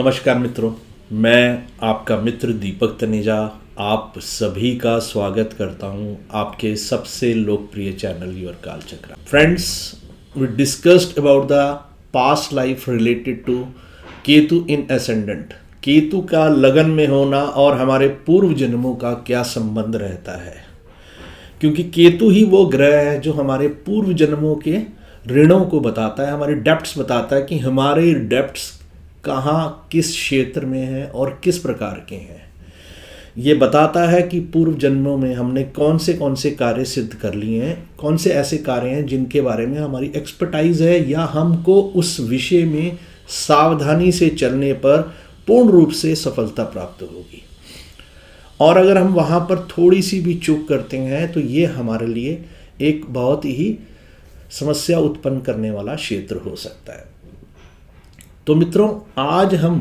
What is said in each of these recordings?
नमस्कार मित्रों, मैं आपका मित्र दीपक तनेजा आप सभी का स्वागत करता हूं आपके सबसे लोकप्रिय channel your Kaalchakra. Friends, we discussed about the past life related to Ketu in ascendant. Ketu का लगन में होना और हमारे पूर्व जन्मों का क्या संबंध रहता है, क्योंकि केतु ही वो ग्रह है जो हमारे पूर्व जन्मों के ऋणों को बताता है, हमारे डेप्ट्स बताता है कि हमारे डेप्ट्स कहाँ किस क्षेत्र में है और किस प्रकार के हैं। ये बताता है कि पूर्व जन्मों में हमने कौन से कार्य सिद्ध कर लिए हैं, कौन से ऐसे कार्य हैं जिनके बारे में हमारी एक्सपर्टाइज है या हमको उस विषय में सावधानी से चलने पर पूर्ण रूप से सफलता प्राप्त होगी। और अगर हम वहाँ पर थोड़ी सी भी चूक करते हैं तो ये हमारे लिए एक बहुत ही समस्या उत्पन्न करने वाला क्षेत्र हो सकता है। तो मित्रों, आज हम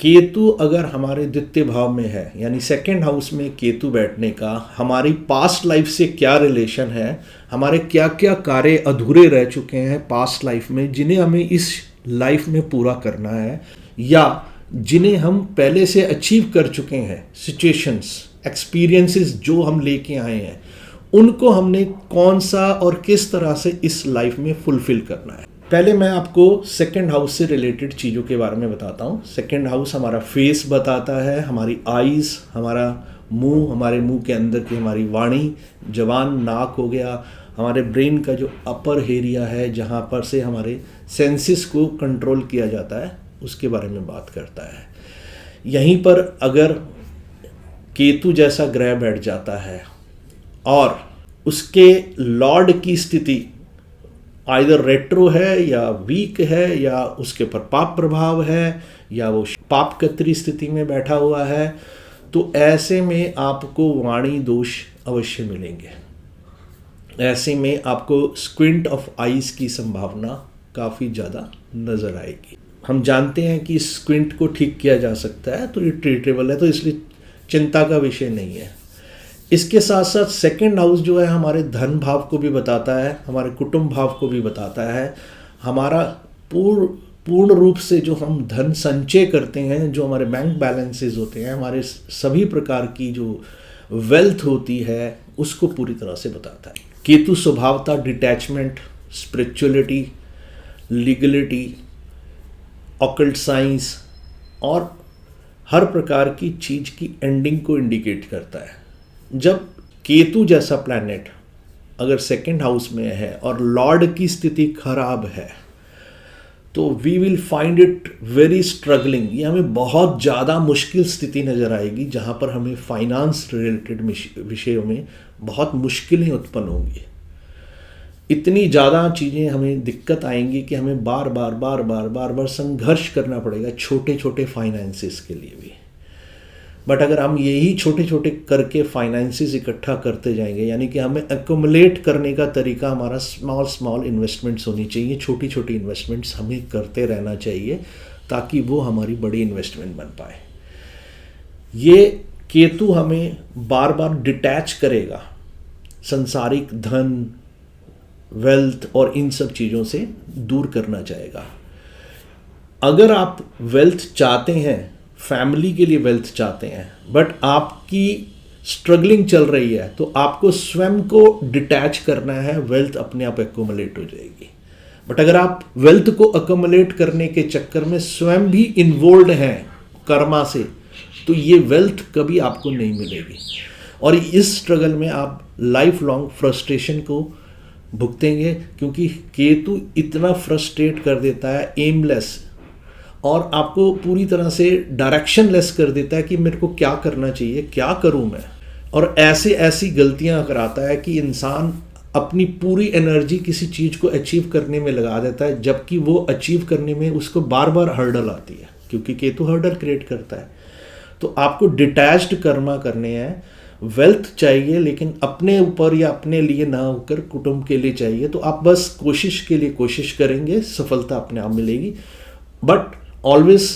केतु अगर हमारे द्वितीय भाव में है, यानी सेकंड हाउस में केतु बैठने का हमारी पास्ट लाइफ से क्या रिलेशन है, हमारे क्या क्या कार्य अधूरे रह चुके हैं पास्ट लाइफ में जिन्हें हमें इस लाइफ में पूरा करना है, या जिन्हें हम पहले से अचीव कर चुके हैं, सिचुएशंस, एक्सपीरियंसेस जो हम लेके आए हैं, उनको हमने कौन सा और किस तरह से इस लाइफ में फुलफिल करना है। पहले मैं आपको सेकंड हाउस से रिलेटेड चीज़ों के बारे में बताता हूँ। सेकंड हाउस हमारा फेस बताता है, हमारी आईज़, हमारा मुंह, हमारे मुंह के अंदर की हमारी वाणी, जबान, नाक हो गया, हमारे ब्रेन का जो अपर एरिया है जहाँ पर से हमारे सेंसेस को कंट्रोल किया जाता है, उसके बारे में बात करता है। यहीं पर अगर केतु जैसा ग्रह बैठ जाता है और उसके लॉर्ड की स्थिति आइदर रेट्रो है या वीक है या उसके ऊपर पाप प्रभाव है या वो पाप कत्री स्थिति में बैठा हुआ है, तो ऐसे में आपको वाणी दोष अवश्य मिलेंगे। ऐसे में आपको स्क्विंट ऑफ आईज की संभावना काफ़ी ज़्यादा नज़र आएगी। हम जानते हैं कि स्क्विंट को ठीक किया जा सकता है, तो ये ट्रीटेबल है, तो इसलिए चिंता का विषय नहीं है। इसके साथ साथ सेकंड हाउस जो है हमारे धन भाव को भी बताता है, हमारे कुटुंब भाव को भी बताता है। हमारा पूर्ण रूप से जो हम धन संचय करते हैं, जो हमारे बैंक बैलेंसेस होते हैं, हमारे सभी प्रकार की जो वेल्थ होती है, उसको पूरी तरह से बताता है। केतु स्वभावतः detachment, spirituality, legality, occult science और हर प्रकार की चीज़ की एंडिंग को इंडिकेट करता है। जब केतु जैसा प्लैनेट अगर सेकंड हाउस में है और लॉर्ड की स्थिति खराब है, तो we will find it very struggling. ये हमें बहुत ज़्यादा मुश्किल स्थिति नज़र आएगी, जहाँ पर हमें फाइनेंस रिलेटेड विषयों में बहुत मुश्किलें उत्पन्न होंगी। इतनी ज़्यादा चीज़ें हमें दिक्कत आएंगी कि हमें बार बार संघर्ष करना पड़ेगा छोटे छोटे फाइनेंसेस के लिए भी। बट अगर हम यही छोटे छोटे करके फाइनेंसेस इकट्ठा करते जाएंगे, यानी कि हमें एक्युमुलेट करने का तरीका हमारा स्मॉल इन्वेस्टमेंट्स होनी चाहिए, छोटी छोटी इन्वेस्टमेंट्स हमें करते रहना चाहिए ताकि वो हमारी बड़ी इन्वेस्टमेंट बन पाए। ये केतु हमें बार बार डिटैच करेगा संसारिक धन, वेल्थ और इन सब चीज़ों से दूर करना चाहेगा। अगर आप वेल्थ चाहते हैं, फैमिली के लिए वेल्थ चाहते हैं, बट आपकी स्ट्रगलिंग चल रही है, तो आपको स्वयं को डिटैच करना है, वेल्थ अपने आप एक्युमुलेट हो जाएगी। बट अगर आप वेल्थ को एक्युमुलेट करने के चक्कर में स्वयं भी इन्वॉल्व हैं कर्मा से, तो ये वेल्थ कभी आपको नहीं मिलेगी और इस स्ट्रगल में आप लाइफ लॉन्ग फ्रस्ट्रेशन को भुगतेंगे, क्योंकि केतु इतना फ्रस्ट्रेट कर देता है, एमलेस, और आपको पूरी तरह से डायरेक्शन लेस कर देता है कि मेरे को क्या करना चाहिए, क्या करूं मैं। और ऐसी गलतियां कराता है कि इंसान अपनी पूरी एनर्जी किसी चीज़ को अचीव करने में लगा देता है, जबकि वो अचीव करने में उसको बार बार हर्डल आती है, क्योंकि केतु हर्डल क्रिएट करता है। तो आपको डिटैच्ड कर्मा करने हैं, वेल्थ चाहिए लेकिन अपने ऊपर या अपने लिए ना होकर कुटुंब के लिए चाहिए। तो आप बस कोशिश के लिए कोशिश करेंगे, सफलता अपने आप मिलेगी। But always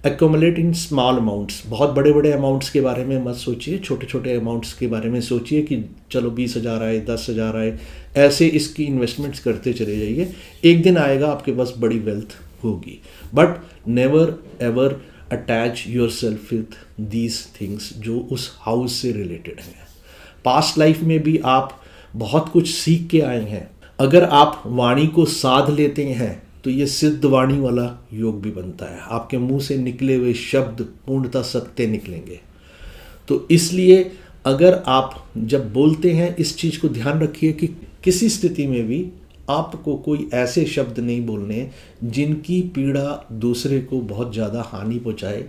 accumulate in small amounts. बहुत बड़े बड़े अमाउंट्स के बारे में मत सोचिए, छोटे छोटे अमाउंट्स के बारे में सोचिए कि चलो 20,000 आए, 10,000 आए, ऐसे इसकी इन्वेस्टमेंट्स करते चले जाइए। एक दिन आएगा आपके पास बड़ी वेल्थ होगी, but never ever attach your self with these things जो उस हाउस से रिलेटेड हैं। पास्ट लाइफ में भी आप बहुत कुछ सीख के आए हैं। अगर आप वाणी को साध लेते हैं तो ये सिद्ध वाणी वाला योग भी बनता है। आपके मुंह से निकले हुए शब्द पूर्णतः सत्य निकलेंगे। तो इसलिए अगर आप जब बोलते हैं इस चीज़ को ध्यान रखिए कि किसी स्थिति में भी आपको कोई ऐसे शब्द नहीं बोलने जिनकी पीड़ा दूसरे को बहुत ज़्यादा हानि पहुंचाए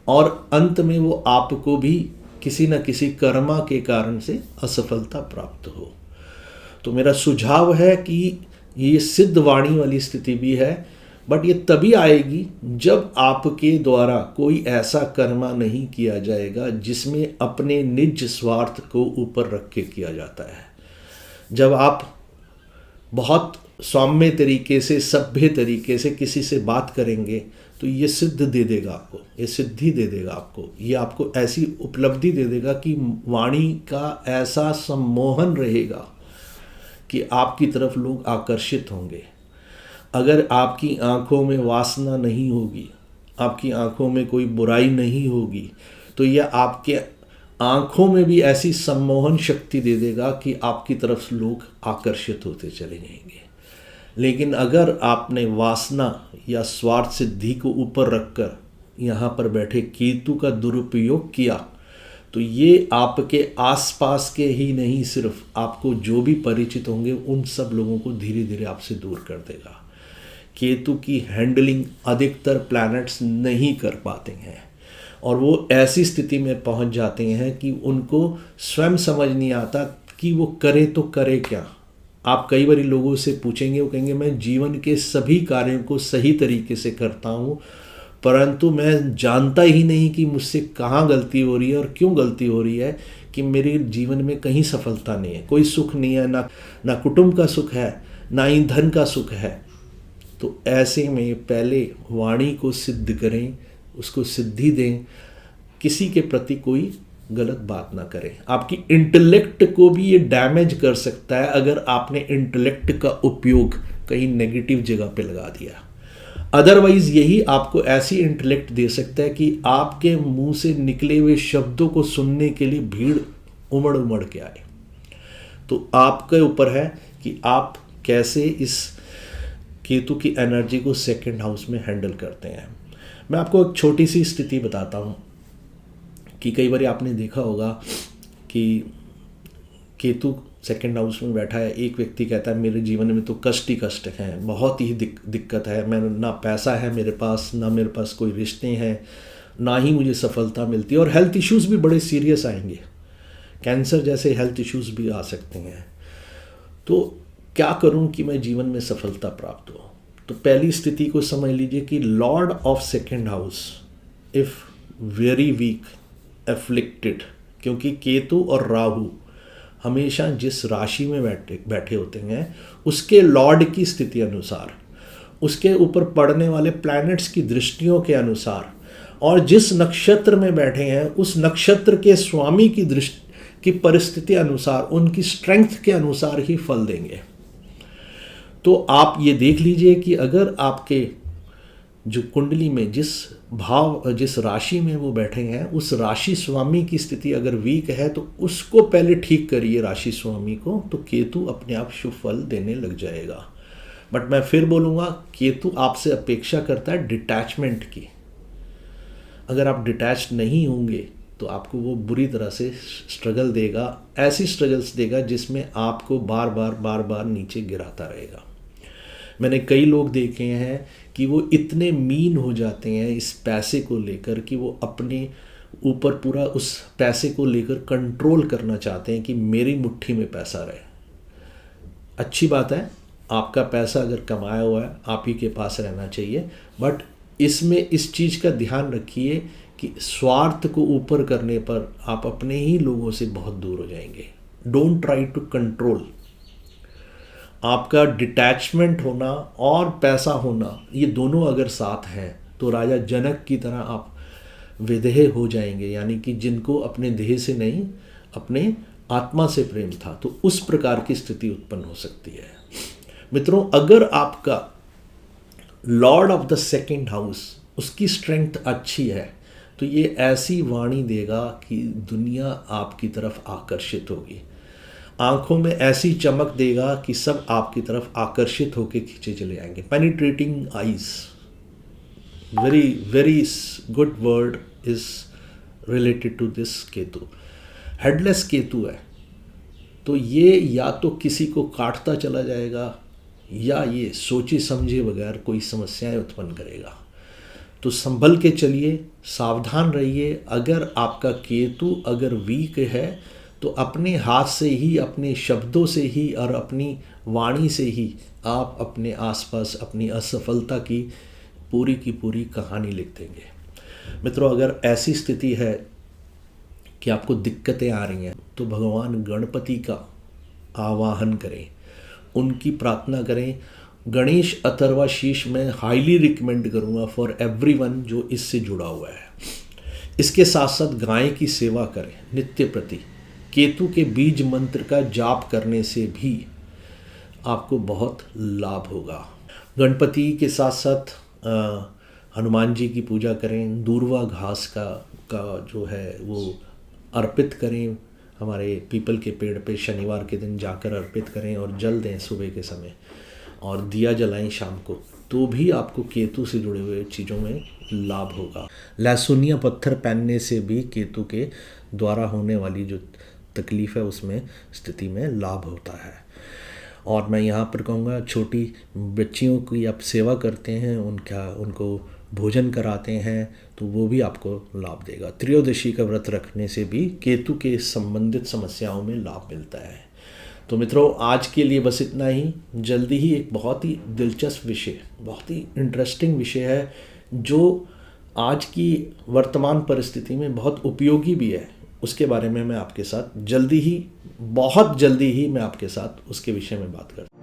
और अंत में वो आपको भी किसी न किसी कर्मा के कारण से असफलता प्राप्त हो। तो मेरा सुझाव है कि ये सिद्ध वाणी वाली स्थिति भी है, बट ये तभी आएगी जब आपके द्वारा कोई ऐसा कर्मा नहीं किया जाएगा जिसमें अपने निज स्वार्थ को ऊपर रख के किया जाता है। जब आप बहुत सौम्य तरीके से, सभ्य तरीके से किसी से बात करेंगे तो ये सिद्ध दे देगा आपको, ये सिद्धि दे देगा आपको, ये आपको ऐसी उपलब्धि दे देगा कि वाणी का ऐसा सम्मोहन रहेगा कि आपकी तरफ लोग आकर्षित होंगे। अगर आपकी आंखों में वासना नहीं होगी, आपकी आंखों में कोई बुराई नहीं होगी, तो यह आपके आंखों में भी ऐसी सम्मोहन शक्ति दे देगा कि आपकी तरफ लोग आकर्षित होते चले जाएंगे। लेकिन अगर आपने वासना या स्वार्थ सिद्धि को ऊपर रखकर यहाँ पर बैठे केतु का दुरुपयोग किया तो ये आपके आसपास के ही नहीं, सिर्फ आपको जो भी परिचित होंगे उन सब लोगों को धीरे धीरे आपसे दूर कर देगा। केतु की हैंडलिंग अधिकतर प्लैनेट्स नहीं कर पाते हैं और वो ऐसी स्थिति में पहुंच जाते हैं कि उनको स्वयं समझ नहीं आता कि वो करे तो करे क्या। आप कई बार लोगों से पूछेंगे, वो कहेंगे मैं जीवन के सभी कार्यों को सही तरीके से करता हूँ, परंतु मैं जानता ही नहीं कि मुझसे कहाँ गलती हो रही है और क्यों गलती हो रही है कि मेरे जीवन में कहीं सफलता नहीं है, कोई सुख नहीं है, ना कुटुंब का सुख है, ना ही धन का सुख है। तो ऐसे में पहले वाणी को सिद्ध करें, उसको सिद्धि दें, किसी के प्रति कोई गलत बात ना करें। आपकी इंटेलेक्ट को भी ये डैमेज कर सकता है अगर आपने इंटेलेक्ट का उपयोग कहीं नेगेटिव जगह पे लगा दिया। अदरवाइज यही आपको ऐसी इंटेलेक्ट दे सकता है कि आपके मुंह से निकले हुए शब्दों को सुनने के लिए भीड़ उमड़ उमड़ के आए। तो आपके ऊपर है कि आप कैसे इस केतु की एनर्जी को सेकंड हाउस में हैंडल करते हैं। मैं आपको एक छोटी सी स्थिति बताता हूँ कि कई बार आपने देखा होगा कि केतु सेकंड हाउस में बैठा है, एक व्यक्ति कहता है मेरे जीवन में तो कष्ट ही कष्ट हैं, बहुत ही दिक्कत है, मैं ना पैसा है मेरे पास, ना मेरे पास कोई रिश्ते हैं, ना ही मुझे सफलता मिलती है और हेल्थ इश्यूज़ भी बड़े सीरियस आएंगे, कैंसर जैसे हेल्थ इश्यूज़ भी आ सकते हैं। तो क्या करूं कि मैं जीवन में सफलता प्राप्त हो? तो पहली स्थिति को समझ लीजिए कि Lord of second house if very weak afflicted, क्योंकि केतु और राहु हमेशा जिस राशि में बैठे होते हैं उसके लॉर्ड की स्थिति अनुसार, उसके ऊपर पड़ने वाले प्लैनेट्स की दृष्टियों के अनुसार और जिस नक्षत्र में बैठे हैं उस नक्षत्र के स्वामी की दृष्टि की परिस्थिति अनुसार, उनकी स्ट्रेंथ के अनुसार ही फल देंगे। तो आप ये देख लीजिए कि अगर आपके जो कुंडली में जिस राशि में वो बैठे हैं उस राशि स्वामी की स्थिति अगर वीक है तो उसको पहले ठीक करिए राशि स्वामी को, तो केतु अपने आप शुभ फल देने लग जाएगा। बट मैं फिर बोलूँगा, केतु आपसे अपेक्षा करता है डिटैचमेंट की। अगर आप डिटैच नहीं होंगे तो आपको वो बुरी तरह से स्ट्रगल देगा, ऐसी स्ट्रगल्स देगा जिसमें आपको बार बार नीचे गिराता रहेगा। मैंने कई लोग देखे हैं कि वो इतने मीन हो जाते हैं इस पैसे को लेकर कि वो अपने ऊपर पूरा उस पैसे को लेकर कंट्रोल करना चाहते हैं कि मेरी मुट्ठी में पैसा रहे। अच्छी बात है, आपका पैसा अगर कमाया हुआ है आप ही के पास रहना चाहिए, बट इसमें इस चीज़ का ध्यान रखिए कि स्वार्थ को ऊपर करने पर आप अपने ही लोगों से बहुत दूर हो जाएंगे। Don't try to control. आपका डिटैचमेंट होना और पैसा होना, ये दोनों अगर साथ हैं तो राजा जनक की तरह आप विदेह हो जाएंगे, यानी कि जिनको अपने देह से नहीं अपने आत्मा से प्रेम था, तो उस प्रकार की स्थिति उत्पन्न हो सकती है। मित्रों, अगर आपका Lord of the second house, उसकी स्ट्रेंथ अच्छी है, तो ये ऐसी वाणी देगा कि दुनिया आपकी तरफ आकर्षित होगी। आंखों में ऐसी चमक देगा कि सब आपकी तरफ आकर्षित होकर खींचे चले आएंगे। Penetrating eyes, very very good word is related to this Ketu. Headless Ketu है, तो ये या तो किसी को काटता चला जाएगा या ये सोचे समझे बगैर कोई समस्याएं उत्पन्न करेगा। तो संभल के चलिए, सावधान रहिए। अगर आपका केतु अगर वीक है तो अपने हाथ से ही, अपने शब्दों से ही और अपनी वाणी से ही आप अपने आसपास अपनी असफलता की पूरी कहानी लिख देंगे। मित्रों, अगर ऐसी स्थिति है कि आपको दिक्कतें आ रही हैं तो भगवान गणपति का आवाहन करें, उनकी प्रार्थना करें। गणेश अथर्वा शीर्ष में हाईली रिकमेंड करूँगा फॉर एवरीवन जो इससे जुड़ा हुआ है। इसके साथ साथ गाय की सेवा करें नित्य प्रति। केतु के बीज मंत्र का जाप करने से भी आपको बहुत लाभ होगा। गणपति के साथ साथ हनुमान जी की पूजा करें। दूर्वा घास का जो है वो अर्पित करें, हमारे पीपल के पेड़ पे शनिवार के दिन जाकर अर्पित करें और जल दें सुबह के समय, और दिया जलाएं शाम को, तो भी आपको केतु से जुड़े हुए चीज़ों में लाभ होगा। लहसुनिया पत्थर पहनने से भी केतु के द्वारा होने वाली जो तकलीफ़ है उसमें स्थिति में लाभ होता है। और मैं यहाँ पर कहूँगा, छोटी बच्चियों की आप सेवा करते हैं, उनको भोजन कराते हैं, तो वो भी आपको लाभ देगा। त्रयोदशी का व्रत रखने से भी केतु के संबंधित समस्याओं में लाभ मिलता है। तो मित्रों, आज के लिए बस इतना ही। जल्दी ही एक बहुत ही दिलचस्प विषय, बहुत ही इंटरेस्टिंग विषय है जो आज की वर्तमान परिस्थिति में बहुत उपयोगी भी है, उसके बारे में मैं आपके साथ बहुत जल्दी ही मैं आपके साथ उसके विषय में बात करता हूँ।